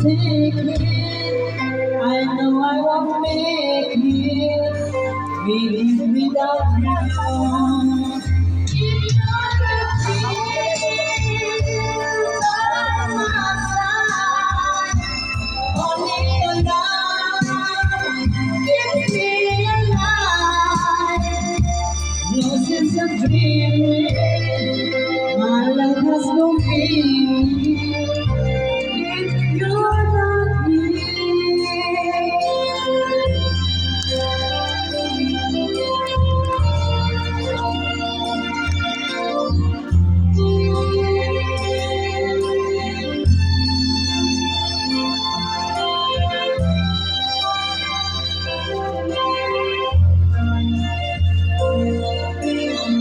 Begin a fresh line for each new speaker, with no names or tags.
take it. I know I won't make it. With without you. If you're by my side, only your love keeps me alive. No sense of dreaming. My life has no meaning.